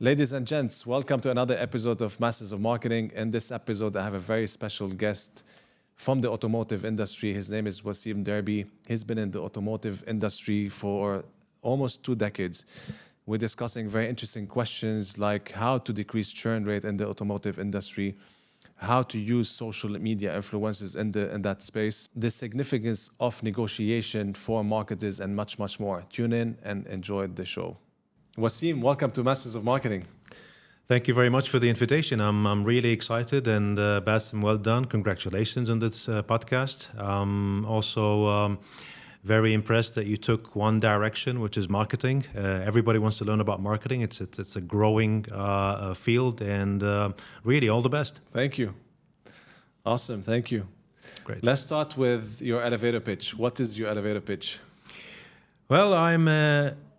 Ladies and gents, welcome to another episode of Masters of Marketing. In this episode, I have a very special guest from the automotive industry. His name is Wassem Derbi. He's been in the automotive industry for almost 2 decades. We're discussing very interesting questions like how to decrease churn rate in the automotive industry, how to use social media influencers in that space, the significance of negotiation for marketers, and much, much more. Tune in and enjoy the show. Wassem, welcome to Masters of Marketing. Thank you very much for the invitation. I'm really excited, and Bassem, well done. Congratulations on this podcast. Also very impressed that you took one direction, which is marketing. Everybody wants to learn about marketing. It's a growing field, and really all the best. Thank you. Awesome. Thank you. Great. Let's start with your elevator pitch. What is your elevator pitch? Well,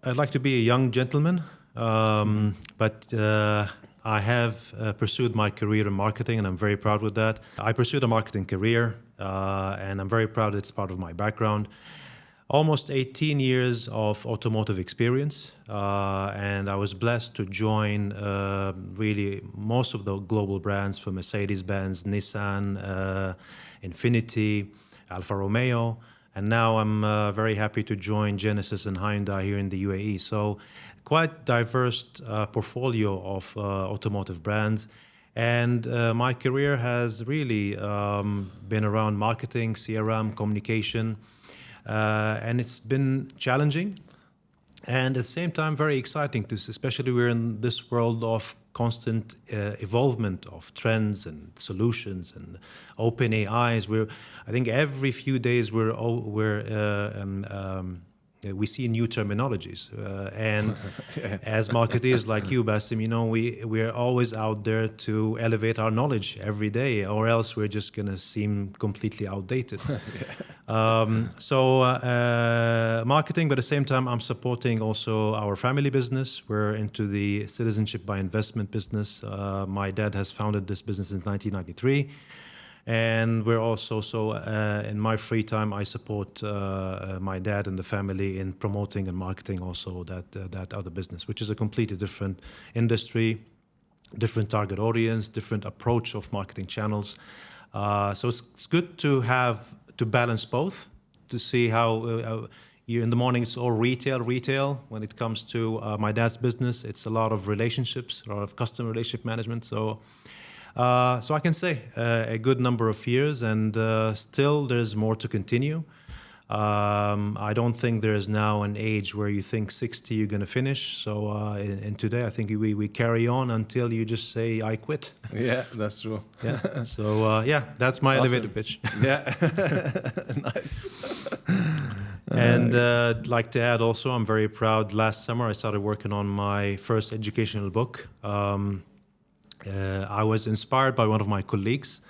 I'd like to be a young gentleman, but I have pursued my career in marketing, and I'm very proud with that. I pursued a marketing career, and I'm very proud it's part of my background. Almost 18 years of automotive experience, and I was blessed to join really most of the global brands, from Mercedes-Benz, Nissan, Infiniti, Alfa Romeo. And now I'm very happy to join Genesis and Hyundai here in the UAE. So quite diverse portfolio of automotive brands. And my career has really been around marketing, CRM, communication. And it's been challenging. And at the same time, very exciting, especially we're in this world of constant evolvement of trends and solutions and open AIs. I think every few days we see new terminologies, and as marketeers like you, Bassem, we're always out there to elevate our knowledge every day, or else we're just going to seem completely outdated. Marketing, but at the same time, I'm supporting also our family business. We're into the citizenship by investment business. My dad has founded this business in 1993. And we're also, in my free time, I support my dad and the family in promoting and marketing also that other business, which is a completely different industry, different target audience, different approach of marketing channels. So it's good to balance both, to see how in the morning it's all retail. When it comes to my dad's business, it's a lot of relationships, a lot of customer relationship management. So I can say a good number of years, and still there's more to continue. I don't think there's now an age where you think 60 you're going to finish. So and today I think we carry on until you just say I quit. Yeah, that's true. Yeah. So that's my Awesome. elevator pitch. Yeah. Nice. And I'd like to add also, I'm very proud. Last summer I started working on my first educational book. I was inspired by one of my colleagues.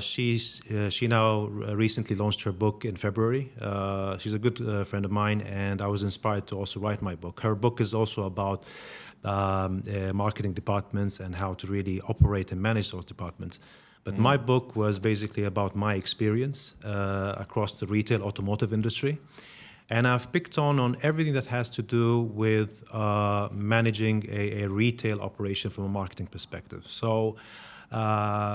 She now recently launched her book in February. She's a good friend of mine, and I was inspired to also write my book. Her book is also about marketing departments and how to really operate and manage those departments. But my book was basically about my experience across the retail automotive industry. And I've picked on everything that has to do with managing a retail operation from a marketing perspective. So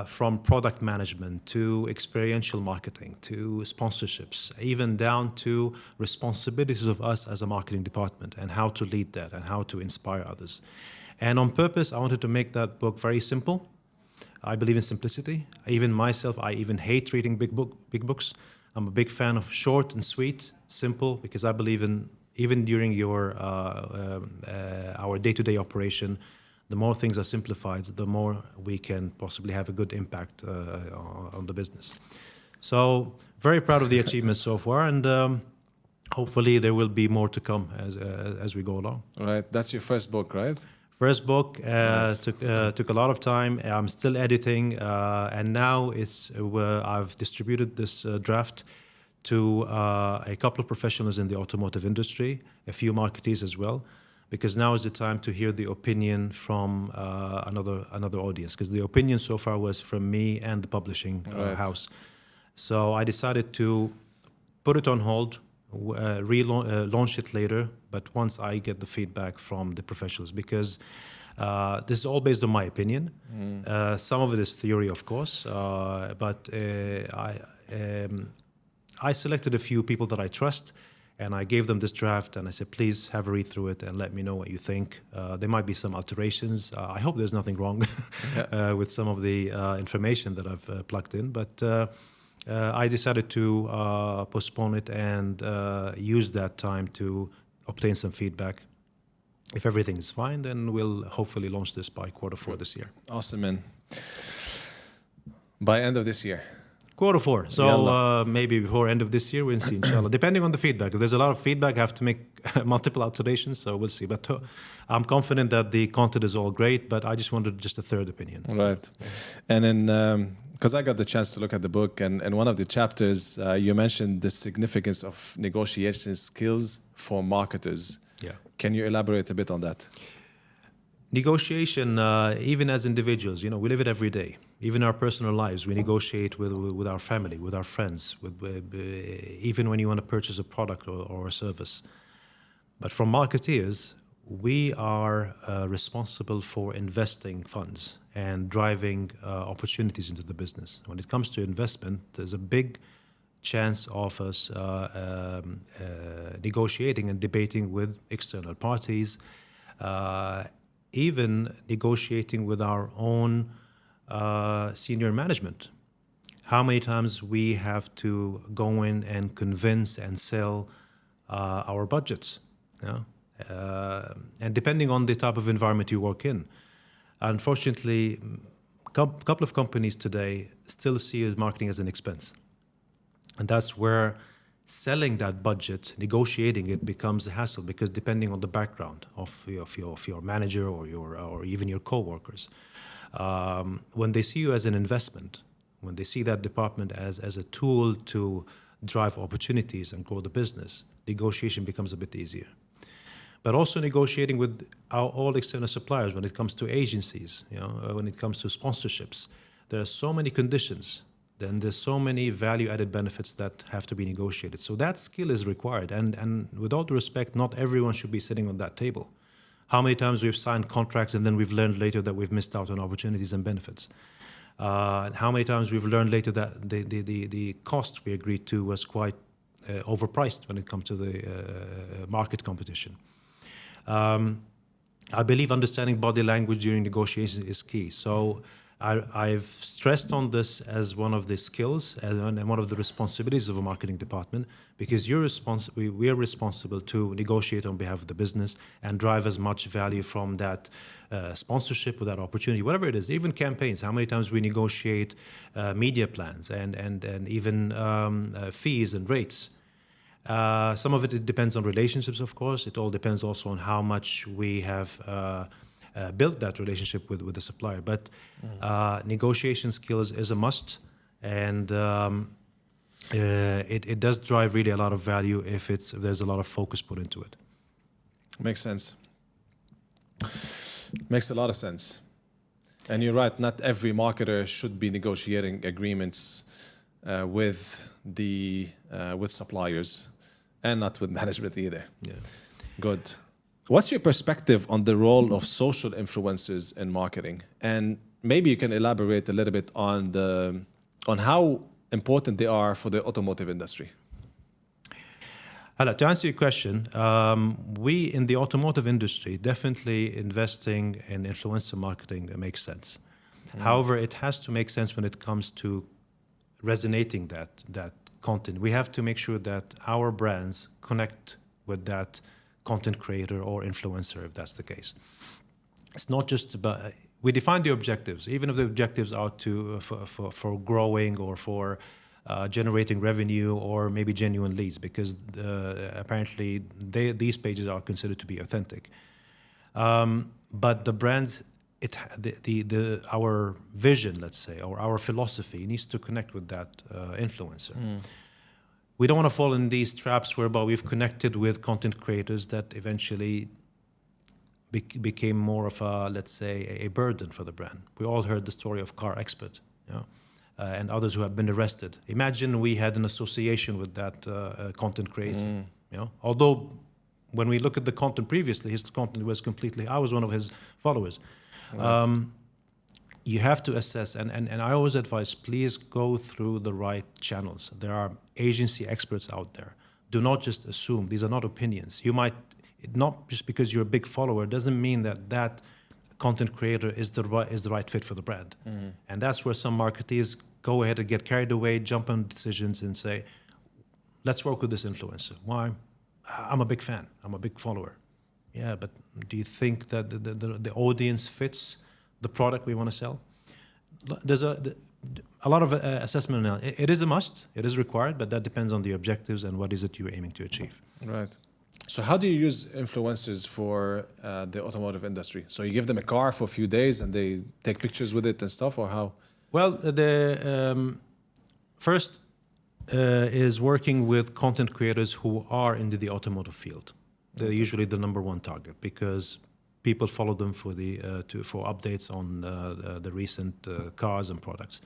from product management to experiential marketing to sponsorships, even down to responsibilities of us as a marketing department and how to lead that and how to inspire others. And on purpose, I wanted to make that book very simple. I believe in simplicity. Even myself, I even hate reading big books. I'm a big fan of short and sweet, simple, because I believe in, even during our day-to-day operation, the more things are simplified, the more we can possibly have a good impact on the business. So very proud of the achievements so far, and hopefully there will be more to come as we go along. All right. That's your first book, right? First book Nice. took a lot of time. I'm still editing, and now I've distributed this draft to a couple of professionals in the automotive industry, a few marketeers as well, because now is the time to hear the opinion from another audience. Because the opinion so far was from me and the publishing Right. house. So I decided to put it on hold, launch it later, but once I get the feedback from the professionals, because This is all based on my opinion. Some of it is theory, of course, but I selected a few people that I trust, and I gave them this draft, and I said, please have a read through it and let me know what you think. There might be some alterations. I hope there's nothing wrong with some of the information that I've plugged in, but I decided to postpone it and use that time to obtain some feedback. If everything is fine, then we'll hopefully launch this by Q4 this year. Awesome, man. By end of this year. Q4. So maybe before end of this year, we'll see, inshallah. Depending on the feedback. If there's a lot of feedback, I have to make multiple alterations, so we'll see. But I'm confident that the content is all great, but I just wanted just a third opinion. Right. And then, because I got the chance to look at the book, and in one of the chapters, you mentioned the significance of negotiation skills for marketers. Yeah. Can you elaborate a bit on that? Negotiation, even as individuals, we live it every day. Even in our personal lives, we negotiate with our family, with our friends, even when you want to purchase a product or a service. But for marketeers, we are responsible for investing funds and driving opportunities into the business. When it comes to investment, there's a big chance of us negotiating and debating with external parties, even negotiating with our own senior management. How many times we have to go in and convince and sell our budgets, and depending on the type of environment you work in. Unfortunately, a couple of companies today still see marketing as an expense. And that's where selling that budget, negotiating it, becomes a hassle, because depending on the background of your manager or even your coworkers, when they see you as an investment, when they see that department as a tool to drive opportunities and grow the business, negotiation becomes a bit easier. But also negotiating with all external suppliers when it comes to agencies, when it comes to sponsorships, there are so many conditions. Then there's so many value-added benefits that have to be negotiated. So that skill is required. And with all due respect, not everyone should be sitting on that table. How many times we've signed contracts and then we've learned later that we've missed out on opportunities and benefits? And how many times we've learned later that the cost we agreed to was quite overpriced when it comes to the market competition. I believe understanding body language during negotiations is key. So I've stressed on this as one of the skills and one of the responsibilities of a marketing department, because we are responsible to negotiate on behalf of the business and drive as much value from that sponsorship or that opportunity, whatever it is, even campaigns. How many times we negotiate media plans and even fees and rates. Some of it depends on relationships, of course. It all depends also on how much we have built that relationship with the supplier. But negotiation skills is a must, and it does drive really a lot of value if there's a lot of focus put into it. Makes sense. Makes a lot of sense. And you're right, not every marketer should be negotiating agreements with suppliers, and not with management either. Yeah. Good. What's your perspective on the role of social influencers in marketing? And maybe you can elaborate a little bit on how important they are for the automotive industry. To answer your question, we in the automotive industry definitely investing in influencer marketing makes sense. However, it has to make sense when it comes to resonating that content. We have to make sure that our brands connect with that content creator or influencer, if that's the case. It's not just about, we define the objectives, even if the objectives are for growing or for generating revenue or maybe genuine leads, because apparently these pages are considered to be authentic. But the brands, our vision, let's say, or our philosophy needs to connect with that influencer. We don't want to fall in these traps whereby we've connected with content creators that eventually became more of a, let's say, a burden for the brand. We all heard the story of Car Expert, and others who have been arrested. Imagine we had an association with that content creator. Although when we look at the content previously, his content was completely, I was one of his followers. Right. You have to assess, and I always advise, please go through the right channels. There are agency experts out there. Do not just assume. These are not opinions. You might, not just because you're a big follower, doesn't mean that that content creator is the right fit for the brand. And that's where some marketeers go ahead and get carried away, jump on decisions and say, let's work with this influencer. Why? I'm a big fan. I'm a big follower. Yeah, but do you think that the audience fits the product we want to sell? There's a lot of assessment now. It is a must. It is required, but that depends on the objectives and what is it you're aiming to achieve. Right. So how do you use influencers for the automotive industry? So you give them a car for a few days and they take pictures with it and stuff, or how? Well, the first is working with content creators who are into the automotive field. They're usually the number one target because people follow them for for updates on the recent cars and products.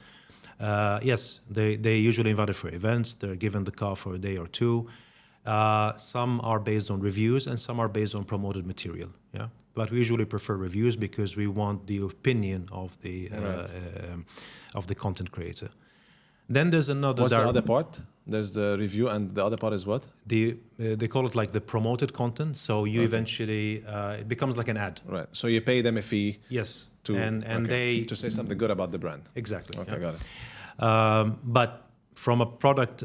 Yes, they usually invited for events. They're given the car for a day or two. Some are based on reviews and some are based on promoted material. Yeah, but we usually prefer reviews because we want the opinion of the content creator. Then there's another. What's the other part? There's the review, and the other part is what? They call it like the promoted content. So you eventually it becomes like an ad. Right. So you pay them a fee. Yes. To they to say something good about the brand. Exactly. Okay, Yeah. got it. But from a product,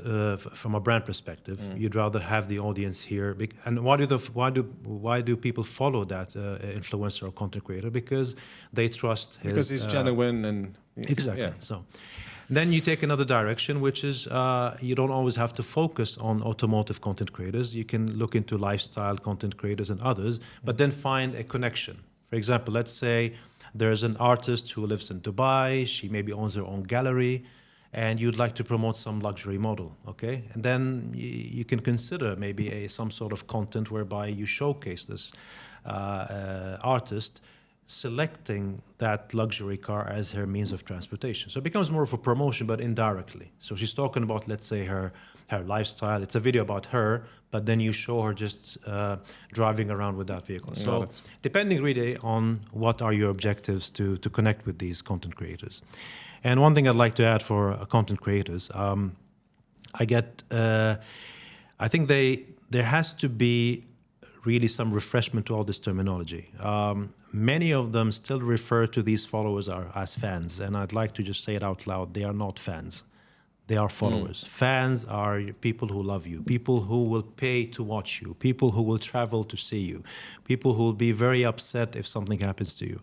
from a brand perspective, you'd rather have the audience here. And why do people follow that influencer or content creator? Because they trust his. Because he's genuine and Exactly. Yeah. So then you take another direction, which is you don't always have to focus on automotive content creators. You can look into lifestyle content creators and others, but then find a connection. For example, let's say there's an artist who lives in Dubai. She maybe owns her own gallery, and you'd like to promote some luxury model, okay? And then you can consider maybe some sort of content whereby you showcase this artist selecting that luxury car as her means of transportation. So it becomes more of a promotion, but indirectly. So she's talking about, let's say, her lifestyle. It's a video about her, but then you show her just driving around with that vehicle. So depending really on what are your objectives to connect with these content creators. And one thing I'd like to add for content creators, I think there has to be really some refreshment to all this terminology. Many of them still refer to these followers as fans, and I'd like to just say it out loud. They are not fans. They are followers. Fans are people who love you, people who will pay to watch you, people who will travel to see you, people who will be very upset if something happens to you.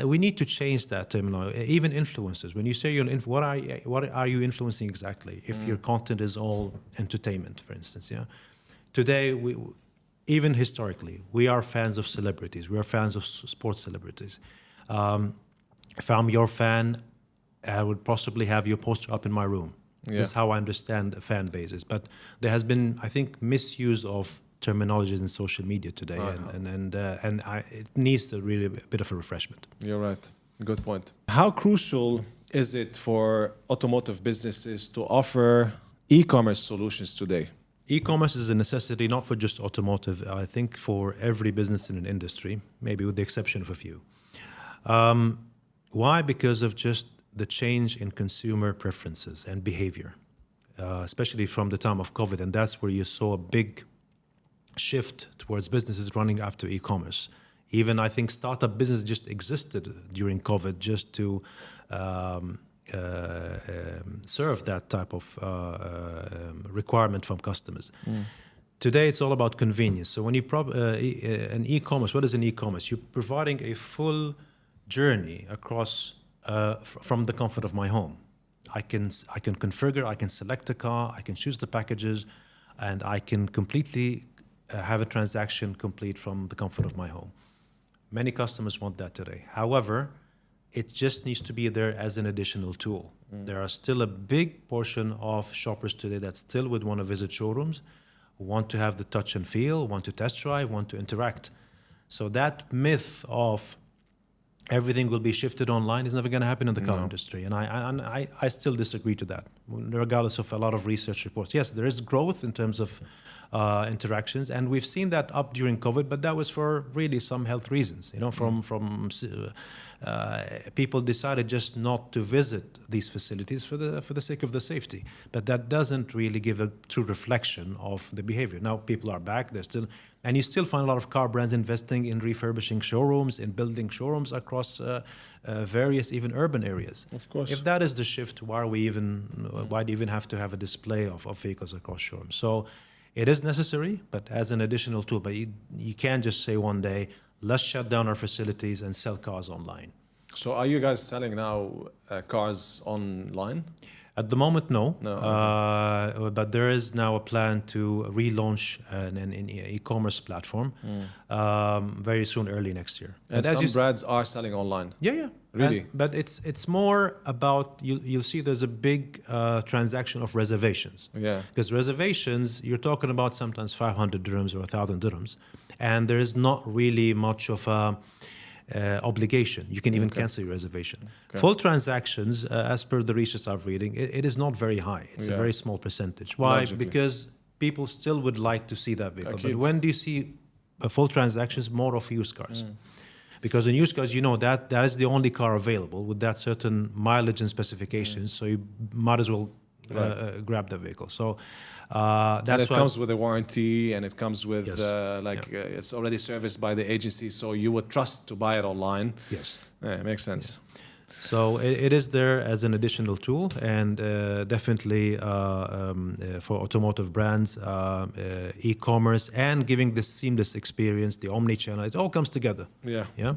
We need to change that terminology. Even influencers. When you say what are you influencing exactly? If your content is all entertainment, for instance, yeah. Today, even historically, we are fans of celebrities. We are fans of sports celebrities. If I'm your fan, I would possibly have your poster up in my room. Yeah. That's how I understand fan bases. But there has been, I think, misuse of terminologies in social media today, and it needs really a bit of a refreshment. You're right. Good point. How crucial is it for automotive businesses to offer e-commerce solutions today? E-commerce is a necessity not for just automotive, I think for every business in an industry, maybe with the exception of a few. Why? Because of just the change in consumer preferences and behavior, especially from the time of COVID. And that's where you saw a big shift towards businesses running after e-commerce. Even I think startup business just existed during COVID just to serve that type of requirement from customers. Today, it's all about convenience. So when you an e-commerce, what is an e-commerce? You're providing a full journey across from the comfort of my home. I can configure, I can select a car, I can choose the packages, and I can completely have a transaction complete from the comfort of my home. Many customers want that today. However, it just needs to be there as an additional tool. There are still a big portion of shoppers today that still would want to visit showrooms, want to have the touch and feel, want to test drive, want to interact. So that myth of everything will be shifted online. It's never going to happen in the car industry. And I still disagree to that, regardless of a lot of research reports. Yes, there is growth in terms of interactions, and we've seen that up during COVID, but that was for really some health reasons. From people decided just not to visit these facilities for the sake of the safety. But that doesn't really give a true reflection of the behavior. Now people are back. They're still, and you still find a lot of car brands investing in refurbishing showrooms, in building showrooms across various even urban areas. Of course. If that is the shift, why do you even have to have a display of vehicles across showrooms? So it is necessary, but as an additional tool. But you can't just say one day, let's shut down our facilities and sell cars online. So are you guys selling now cars online? At the moment, no. No, But there is now a plan to relaunch an e-commerce platform very soon, early next year. And some brands are selling online. Yeah. Really? But it's more about, you'll see there's a big transaction of reservations. Yeah. Because reservations, you're talking about sometimes 500 dirhams or 1,000 dirhams. And there is not really much of a obligation. You can even cancel your reservation. Okay. Full transactions, as per the research I'm reading, it is not very high. It's a very small percentage. Why? Logically. Because people still would like to see that vehicle. Okay. But when do you see full transactions? More of used cars. Because in used cars, that is the only car available with that certain mileage and specifications. So you might as well grab the vehicle. So that's and it comes with a warranty, and it comes with it's already serviced by the agency, so you would trust to buy it online. Yes, it makes sense. Yeah. So it is there as an additional tool, and definitely for automotive brands, e-commerce, and giving this seamless experience, the omni-channel, it all comes together. Yeah.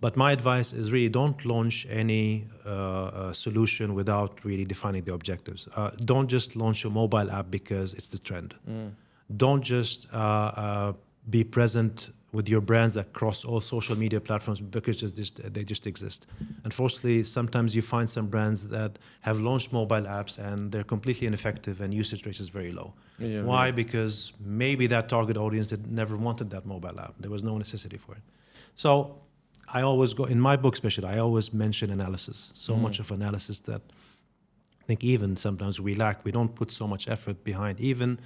But my advice is really don't launch any solution without really defining the objectives. Don't just launch a mobile app because it's the trend. Don't just be present with your brands across all social media platforms because they just exist. Unfortunately, sometimes you find some brands that have launched mobile apps and they're completely ineffective and usage rate is very low. Why? Because maybe that target audience that never wanted that mobile app. There was no necessity for it. So I always go, in my book especially, I always mention analysis. So much of analysis that I think even sometimes we lack. We don't put so much effort behind even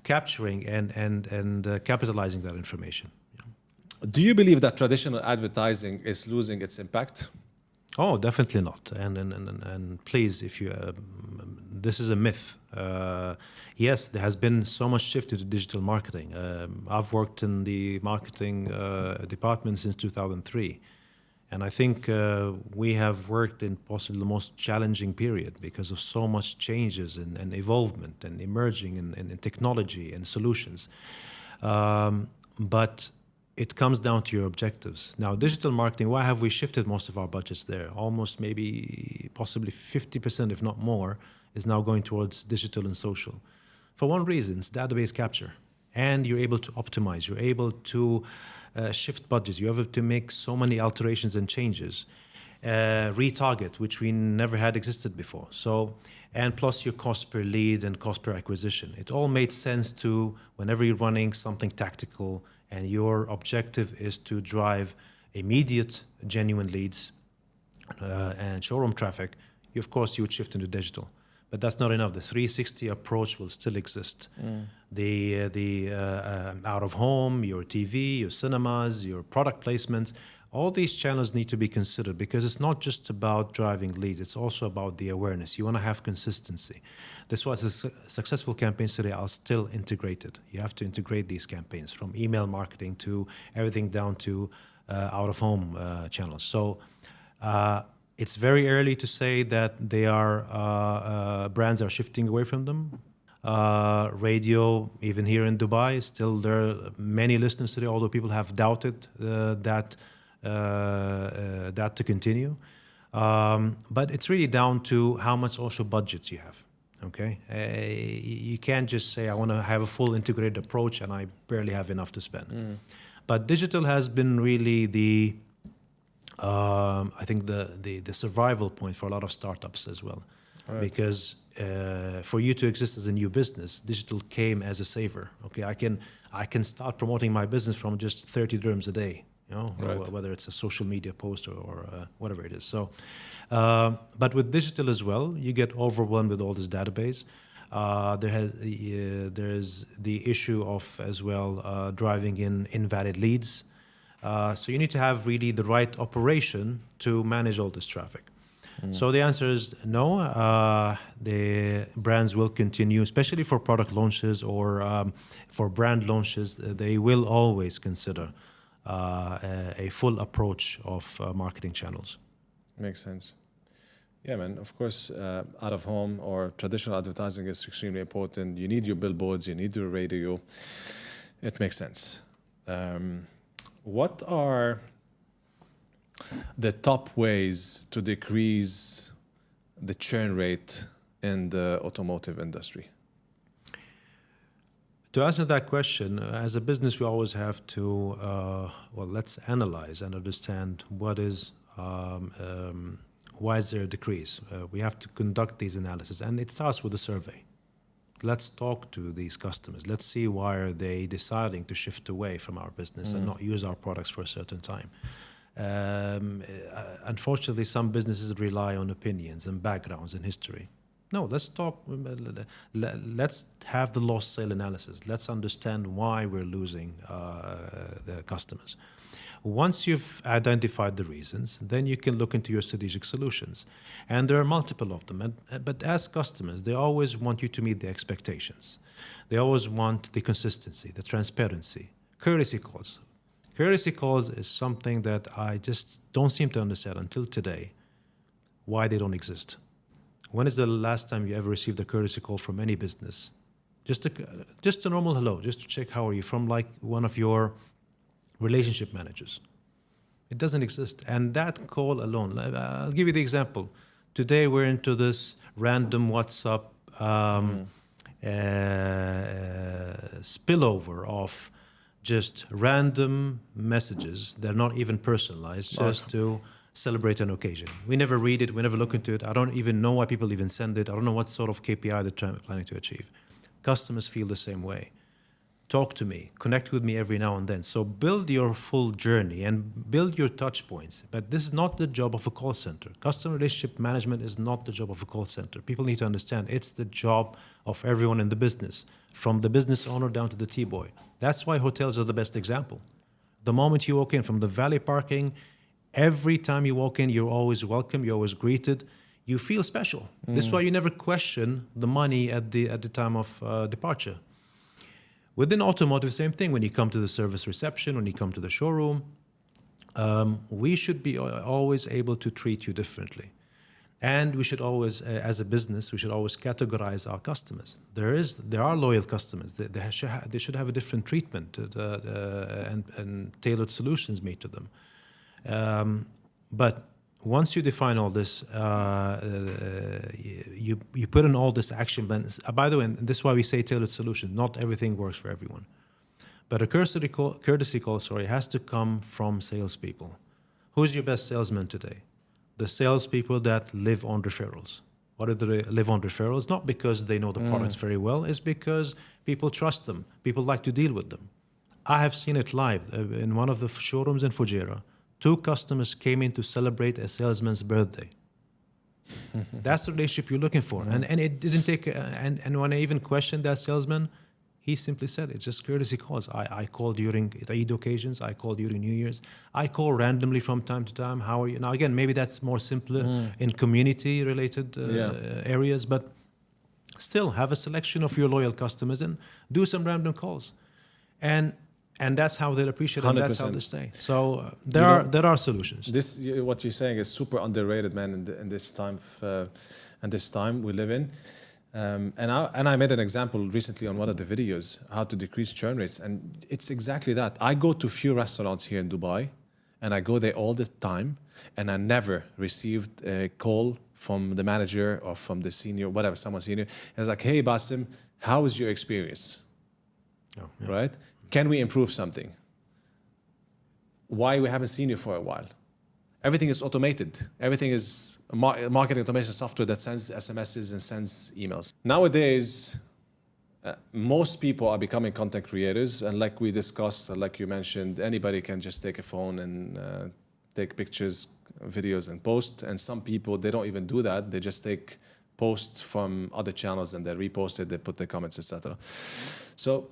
capturing and capitalizing that information. Do you believe that traditional advertising is losing its impact? Oh, definitely not. And please, if you, this is a myth. Yes, there has been so much shift to digital marketing. I've worked in the marketing department since 2003. And I think we have worked in possibly the most challenging period because of so much changes and evolvement and emerging in technology and solutions. But it comes down to your objectives. Now, digital marketing, why have we shifted most of our budgets there? Almost maybe possibly 50%, if not more, is now going towards digital and social. For one reason, it's database capture. And you're able to optimize. You're able to shift budgets. You're able to make so many alterations and changes. Retarget, which we never had existed before. So, and plus your cost per lead and cost per acquisition. It all made sense to, whenever you're running something tactical and your objective is to drive immediate, genuine leads and showroom traffic, of course you would shift into digital. But that's not enough. The 360 approach will still exist. The out of home, your TV, your cinemas, your product placements, all these channels need to be considered because it's not just about driving leads. It's also about the awareness. You want to have consistency. That's why successful campaigns today are still integrated. You have to integrate these campaigns from email marketing to everything down to out of home channels. So it's very early to say that they are brands are shifting away from them. Radio, even here in Dubai, still there are many listeners today, although people have doubted that to continue. But it's really down to how much social budgets you have. Okay, you can't just say I want to have a full integrated approach and I barely have enough to spend. But digital has been really the I think the survival point for a lot of startups as well, because for you to exist as a new business, digital came as a saver. Okay, I can start promoting my business from just 30 dirhams a day. Right. whether it's a social media post or whatever it is. So, but with digital as well, you get overwhelmed with all this database. There's the issue of as well driving in invalid leads. So you need to have really the right operation to manage all this traffic. So the answer is no. The brands will continue, especially for product launches or for brand launches. They will always consider a full approach of marketing channels. Makes sense. Yeah, man. Of course, out of home or traditional advertising is extremely important. You need your billboards, you need your radio. It makes sense. What are the top ways to decrease the churn rate in the automotive industry? To answer that question, as a business, we always have to, let's analyze and understand what is, why is there a decrease? We have to conduct these analysis, and it starts with a survey. Let's talk to these customers. Let's see why are they deciding to shift away from our business and not use our products for a certain time. Unfortunately, some businesses rely on opinions and backgrounds and history. No, let's talk. Let's have the lost sale analysis. Let's understand why we're losing the customers. Once you've identified the reasons, then you can look into your strategic solutions. And there are multiple of them. But as customers, they always want you to meet the expectations. They always want the consistency, the transparency, courtesy calls. Courtesy calls is something that I just don't seem to understand until today why they don't exist. When is the last time you ever received a courtesy call from any business? Just a normal hello, just to check how are you, from like one of your relationship managers. It doesn't exist. And that call alone, I'll give you the example. Today we're into this random WhatsApp spillover of just random messages. They're not even personalized, just to celebrate an occasion. We never read it, we never look into it. I don't even know why people even send it. I don't know what sort of KPI they're planning to achieve. Customers feel the same way. Talk to me, connect with me every now and then. So build your full journey and build your touch points. But this is not the job of a call center. Customer relationship management is not the job of a call center. People need to understand it's the job of everyone in the business, from the business owner down to the T-boy. That's why hotels are the best example. The moment you walk in from the valet parking, every time you walk in, you're always welcome, you're always greeted. You feel special. This is why you never question the money at the time of departure. Within automotive, same thing. When you come to the service reception, when you come to the showroom, we should be always able to treat you differently. And we should always, as a business, we should always categorize our customers. There are loyal customers. They should have a different treatment and tailored solutions made to them. But once you define all this, you put in all this action plans. By the way, and this is why we say tailored solution. Not everything works for everyone. But a courtesy call, has to come from salespeople. Who's your best salesman today? The salespeople that live on referrals. Why do they live on referrals? Not because they know the products very well. It's because people trust them. People like to deal with them. I have seen it live in one of the showrooms in Fujairah. 2 customers came in to celebrate a salesman's birthday. That's the relationship you're looking for. And it didn't take, and when I even questioned that salesman, he simply said, it's just courtesy calls. I call during Eid occasions, I call during New Year's, I call randomly from time to time. How are you? Now again, maybe that's more simpler in community related areas, but still have a selection of your loyal customers and do some random calls. And that's how they'll appreciate it, and that's how they stay. So there are solutions. This, what you're saying, is super underrated, man, in this time we live in. And I made an example recently on one of the videos, how to decrease churn rates, and it's exactly that. I go to few restaurants here in Dubai, and I go there all the time, and I never received a call from the manager or from the senior, whatever, someone senior. And it's like, hey, Wassem, how was your experience? Oh, yeah. Right? Can we improve something? Why we haven't seen you for a while? Everything is automated. Everything is marketing automation software that sends SMSs and sends emails. Nowadays, most people are becoming content creators, and like we discussed, like you mentioned, anybody can just take a phone and take pictures, videos, and post. And some people, they don't even do that. They just take posts from other channels and they repost it, they put their comments, etc. So,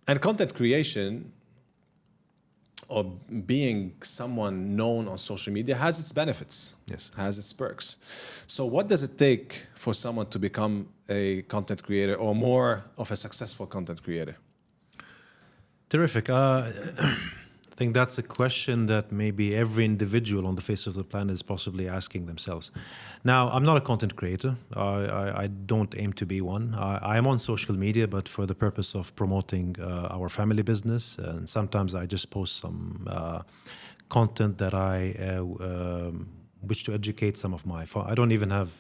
and content creation or being someone known on social media has its benefits, Yes. has its perks. So what does it take for someone to become a content creator or more of a successful content creator? Terrific. I think that's a question that maybe every individual on the face of the planet is possibly asking themselves. Now, I'm not a content creator. I don't aim to be one. I am on social media, but for the purpose of promoting our family business. And sometimes I just post some content that I wish to educate some of my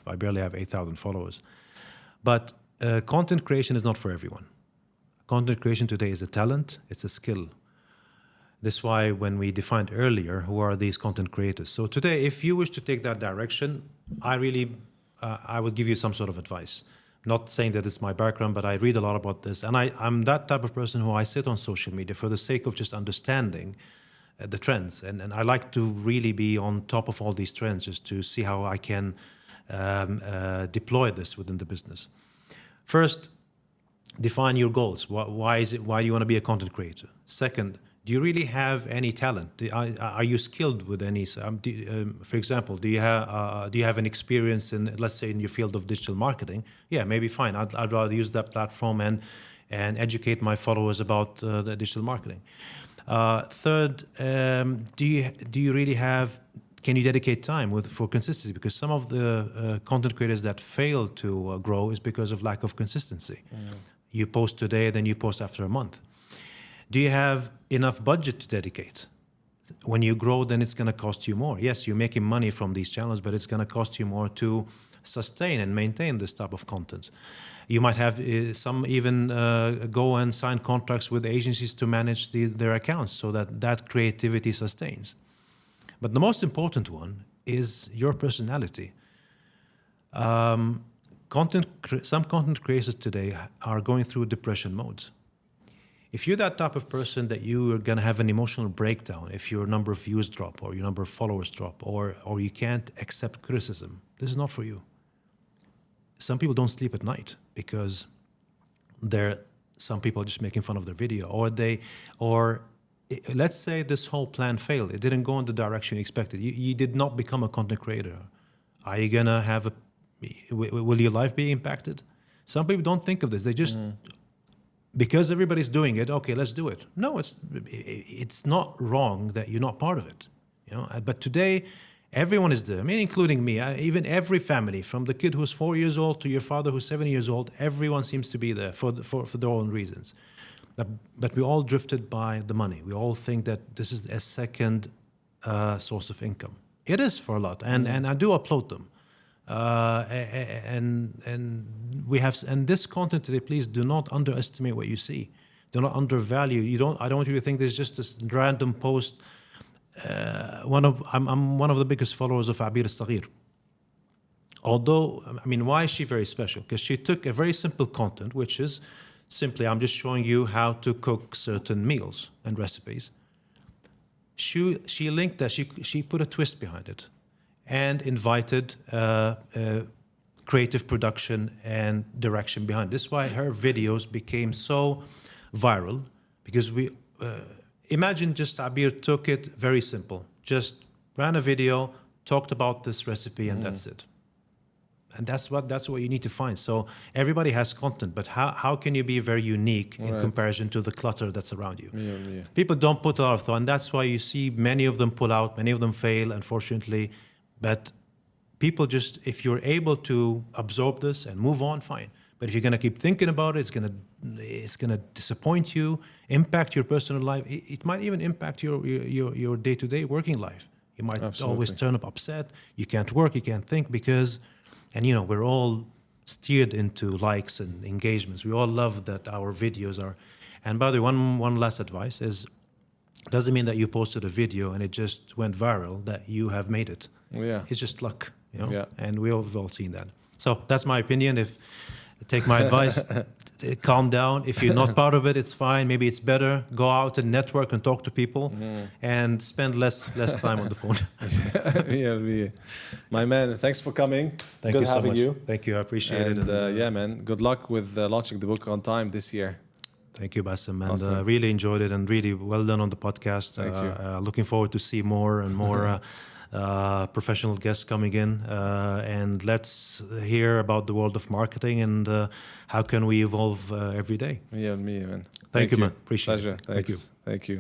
I barely have 8,000 followers. But content creation is not for everyone. Content creation today is a talent, it's a skill. That's why when we defined earlier, who are these content creators? So today, if you wish to take that direction, I would give you some sort of advice. Not saying that it's my background, but I read a lot about this. And I'm that type of person who I sit on social media for the sake of just understanding the trends. And I like to really be on top of all these trends just to see how I can deploy this within the business. First, define your goals. Why do you want to be a content creator? Second, do you really have any talent? Are you skilled with any? For example, do you have an experience in, let's say, in your field of digital marketing? Yeah, maybe fine. I'd rather use that platform and educate my followers about the digital marketing. Third, do you really have? Can you dedicate time for consistency? Because some of the content creators that fail to grow is because of lack of consistency. You post today, then you post after a month. Do you have enough budget to dedicate? When you grow, then it's going to cost you more. Yes, you're making money from these channels, but it's going to cost you more to sustain and maintain this type of content. You might have some even go and sign contracts with agencies to manage their accounts so that creativity sustains. But the most important one is your personality. Some content creators today are going through depression modes. If you're that type of person that you are going to have an emotional breakdown, if your number of views drop or your number of followers drop or you can't accept criticism, this is not for you. Some people don't sleep at night because some people are just making fun of their video or let's say this whole plan failed. It didn't go in the direction you expected. You did not become a content creator. Are you going to will your life be impacted? Some people don't think of this. They just... Because everybody's doing it, okay, let's do it. No, it's not wrong that you're not part of it. But today, everyone is there. I mean, including me. Even every family, from the kid who's 4 years old to your father who's 7 years old, everyone seems to be there for their own reasons. But we all drifted by the money. We all think that this is a second source of income. It is for a lot, and I do applaud them. And this content today, please do not underestimate what you see. Do not undervalue. I don't want you to think there's just this random post. I'm one of the biggest followers of Abir Al-Saghir. Although, I mean, why is she very special? Because she took a very simple content, which is simply, I'm just showing you how to cook certain meals and recipes. She linked that, she put a twist behind it and invited creative production and direction behind. This is why her videos became so viral, because imagine just Abir took it very simple, just ran a video, talked about this recipe, and that's it. And that's what you need to find. So everybody has content, but how can you be very unique in comparison to the clutter that's around you? Yeah. People don't put a lot of thought, and that's why you see many of them pull out, many of them fail, unfortunately. But people just, if you're able to absorb this and move on, fine. But if you're going to keep thinking about it, it's gonna disappoint you, impact your personal life. It might even impact your day-to-day working life. You might always turn up upset. You can't work. You can't think because, and we're all steered into likes and engagements. We all love that our videos are. And by the way, one last advice is, doesn't mean that you posted a video and it just went viral that you have made it. Yeah. It's just luck, Yeah. And we've all seen that. So that's my opinion. take my advice. Calm down. If you're not part of it, it's fine. Maybe it's better. Go out and network and talk to people, and spend less time on the phone. Yeah, my man. Thanks for coming. Thank Good you so having much. you. Thank you. I appreciate And it. yeah, man. Good luck with launching the book on time this year. Thank you, Wassem, and Awesome. really enjoyed it, and really well done on the podcast. Thank you. Looking forward to see more and more professional guests coming in, and let's hear about the world of marketing and how can we evolve every day. Yeah, me, man. Thank you, man. Appreciate Pleasure. it. Thank you. Thank you.